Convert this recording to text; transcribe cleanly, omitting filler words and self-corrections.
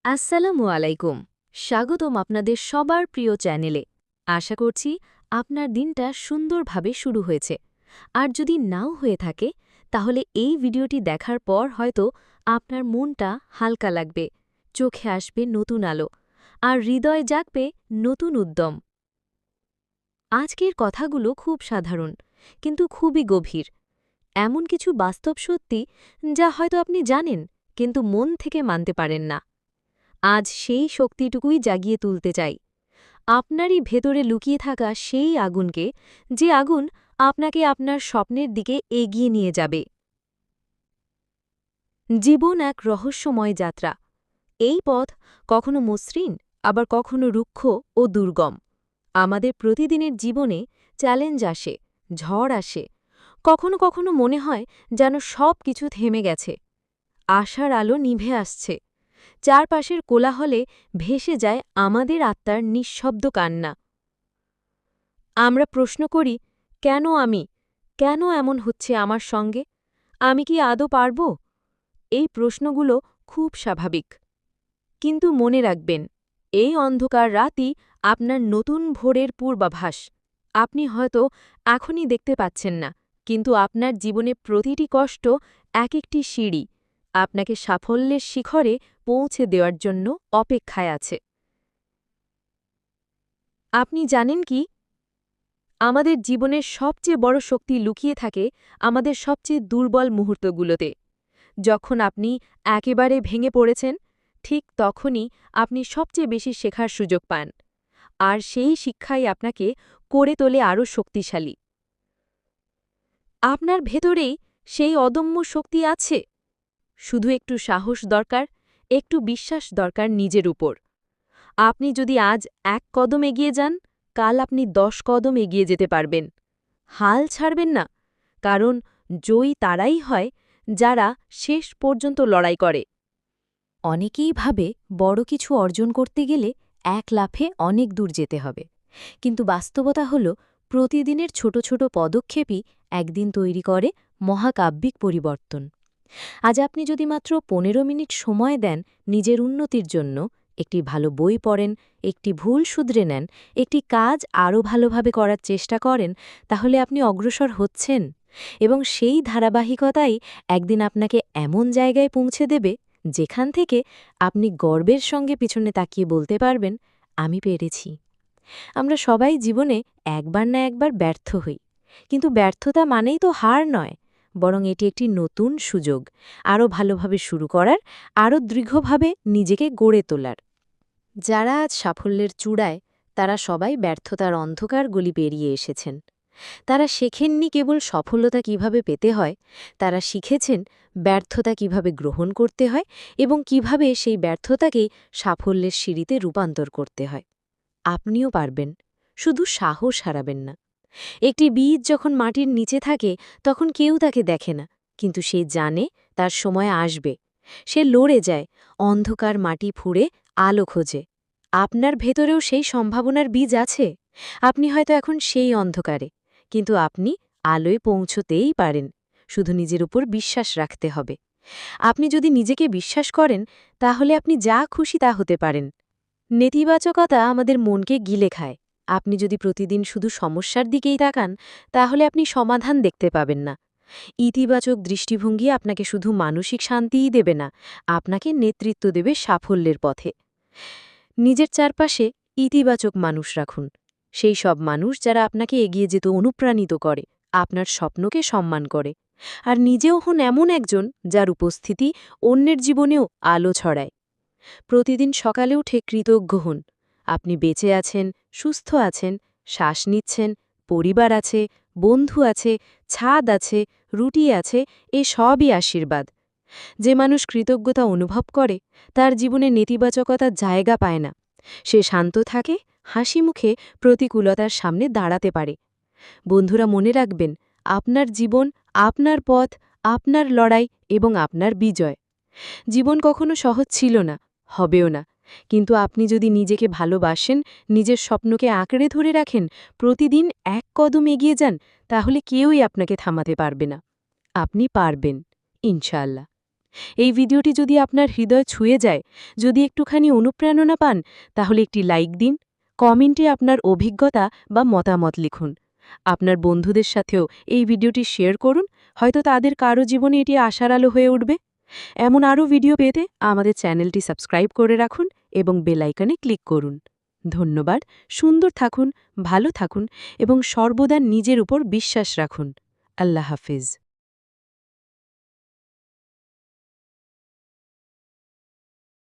আসসালামু আলাইকুম। স্বাগতম আপনাদের সবার প্রিয় চ্যানেলে। আশা করছি আপনার দিনটা সুন্দরভাবে শুরু হয়েছে। আর যদি নাও হয়ে থাকে তাহলে এই ভিডিওটি দেখার পর হয়তো আপনার মনটা হালকা লাগবে, চোখে আসবে নতুন আলো, আর হৃদয়ে জাগবে নতুন উদ্যম। আজকের কথাগুলো খুব সাধারণ, কিন্তু খুবই গভীর। এমন কিছু বাস্তব সত্যি যা হয়তো আপনি জানেন, কিন্তু মন থেকে মানতে পারেন না। আজ সেই শক্তিটুকুই জাগিয়ে তুলতে চাই, আপনারই ভেতরে লুকিয়ে থাকা সেই আগুনকে, যে আগুন আপনাকে আপনার স্বপ্নের দিকে এগিয়ে নিয়ে যাবে। জীবন এক রহস্যময় যাত্রা। এই পথ কখনো মসৃণ, আবার কখনো রুক্ষ ও দুর্গম। আমাদের প্রতিদিনের জীবনে চ্যালেঞ্জ আসে, ঝড় আসে, কখনো কখনো মনে হয় যেন সব কিছু থেমে গেছে। আশার আলো নিভে আসছে, চারপাশের কোলাহলে ভেসে যায় আমাদের আত্মার নিঃশব্দ কান্না। আমরা প্রশ্ন করি, কেন আমি? কেন এমন হচ্ছে আমার সঙ্গে? আমি কি আদৌ পারব? এই প্রশ্নগুলো খুব স্বাভাবিক। কিন্তু মনে রাখবেন, এই অন্ধকার রাতই আপনার নতুন ভোরের পূর্বাভাস। আপনি হয়তো এখনই দেখতে পাচ্ছেন না, কিন্তু আপনার জীবনে প্রতিটি কষ্ট এক একটি সিঁড়ি আপনাকে সাফল্যের শিখরে পৌঁছে দেওয়ার জন্য অপেক্ষায় আছে। আপনি জানেন কি, আমাদের জীবনের সবচেয়ে বড় শক্তি লুকিয়ে থাকে আমাদের সবচেয়ে দুর্বল মুহূর্তগুলোতে। যখন আপনি একেবারে ভেঙে পড়েছেন, ঠিক তখনই আপনি সবচেয়ে বেশি শেখার সুযোগ পান। আর সেই শিক্ষাই আপনাকে করে তোলে আরও শক্তিশালী। আপনার ভেতরেই সেই অদম্য শক্তি আছে। শুধু একটু সাহস দরকার, একটু বিশ্বাস দরকার নিজের উপর। আপনি যদি আজ এক কদম এগিয়ে যান, কাল আপনি 10 কদম এগিয়ে যেতে পারবেন। হাল ছাড়বেন না, কারণ জয়ী তারাই হয় যারা শেষ পর্যন্ত লড়াই করে। অনেকেই ভাবে বড় কিছু অর্জন করতে গেলে এক লাফে অনেক দূর যেতে হবে, কিন্তু বাস্তবতা হল প্রতিদিনের ছোট ছোট পদক্ষেপই একদিন তৈরি করে মহাকাব্যিক পরিবর্তন। আজ আপনি যদি মাত্র 15 মিনিট সময় দেন নিজের উন্নতির জন্য, একটি ভালো বই পড়েন, একটি ভুল শুধরে নেন, একটি কাজ আরও ভালোভাবে করার চেষ্টা করেন, তাহলে আপনি অগ্রসর হচ্ছেন। এবং সেই ধারাবাহিকতাই একদিন আপনাকে এমন জায়গায় পৌঁছে দেবে যেখান থেকে আপনি গর্বের সঙ্গে পিছনে তাকিয়ে বলতে পারবেন, আমি পেরেছি। আমরা সবাই জীবনে একবার না একবার ব্যর্থ হই, কিন্তু ব্যর্থতা মানেই তো হার নয়, বরং এটি একটি নতুন সুযোগ, আরও ভালোভাবে শুরু করার, আরও দৃঢ়ভাবে নিজেকে গড়ে তোলার। যারা আজ সাফল্যের চূড়ায়, তারা সবাই ব্যর্থতার অন্ধকার গলি পেরিয়ে এসেছেন। তারা শেখেননি কেবল সফলতা কিভাবে পেতে হয়, তারা শিখেছেন ব্যর্থতা কিভাবে গ্রহণ করতে হয় এবং কিভাবে সেই ব্যর্থতাকেই সাফল্যের সিঁড়িতে রূপান্তর করতে হয়। আপনিও পারবেন, শুধু সাহস হারাবেন না। একটি বীজ যখন মাটির নিচে থাকে তখন কেউ তাকে দেখে না, কিন্তু সে জানে তার সময় আসবে। সে লড়ে যায়, অন্ধকার মাটি ফুঁড়ে আলো খোঁজে। আপনার ভেতরেও সেই সম্ভাবনার বীজ আছে। আপনি হয়তো এখন সেই অন্ধকারে, কিন্তু আপনি আলোয় পৌঁছতেই পারেন। শুধু নিজের উপর বিশ্বাস রাখতে হবে। আপনি যদি নিজেকে বিশ্বাস করেন, তাহলে আপনি যা খুশি তা হতে পারেন। নেতিবাচকতা আমাদের মনকে গিলে খায়। আপনি যদি প্রতিদিন শুধু সমস্যার দিকেই তাকান, তাহলে আপনি সমাধান দেখতে পাবেন না। ইতিবাচক দৃষ্টিভঙ্গি আপনাকে শুধু মানসিক শান্তিই দেবে না, আপনাকে নেতৃত্ব দেবে সাফল্যের পথে। নিজের চারপাশে ইতিবাচক মানুষ রাখুন, সেই সব মানুষ যারা আপনাকে এগিয়ে যেতে অনুপ্রাণিত করে, আপনার স্বপ্নকে সম্মান করে। আর নিজেও হন এমন একজন যার উপস্থিতি অন্যের জীবনেও আলো ছড়ায়। প্রতিদিন সকালে উঠে কৃতজ্ঞ হন। আপনি বেঁচে আছেন, সুস্থ আছেন, শ্বাস নিচ্ছেন, পরিবার আছে, বন্ধু আছে, ছাদ আছে, রুটি আছে, এ সবই আশীর্বাদ। যে মানুষ কৃতজ্ঞতা অনুভব করে, তার জীবনে নেতিবাচকতার জায়গা পায় না। সে শান্ত থাকে, হাসি মুখে প্রতিকূলতার সামনে দাঁড়াতে পারে। বন্ধুরা, মনে রাখবেন, আপনার জীবন, আপনার পথ, আপনার লড়াই এবং আপনার বিজয়। জীবন কখনো সহজ ছিল না, হবেও না, কিন্তু আপনি যদি নিজেকে ভালোবাসেন, নিজের স্বপ্নকে আঁকড়ে ধরে রাখেন, প্রতিদিন এক কদম এগিয়ে যান, তাহলে কেউই আপনাকে থামাতে পারবে না। আপনি পারবেন, ইনশাআল্লাহ। এই ভিডিওটি যদি আপনার হৃদয় ছুঁয়ে যায়, যদি একটুখানি অনুপ্রেরণা পান, তাহলে একটি লাইক দিন, কমেন্টে আপনার অভিজ্ঞতা বা মতামত লিখুন। আপনার বন্ধুদের সাথেও এই ভিডিওটি শেয়ার করুন, হয়তো তাদের কারো জীবনে এটি আশার আলো হয়ে উঠবে। এমন আরও ভিডিও পেতে আমাদের চ্যানেলটি সাবস্ক্রাইব করে রাখুন এবং বেল আইকনে ক্লিক করুন। ধন্যবাদ। সুন্দর থাকুন, ভালো থাকুন এবং সর্বদা নিজের উপর বিশ্বাস রাখুন। আল্লাহ হাফেজ।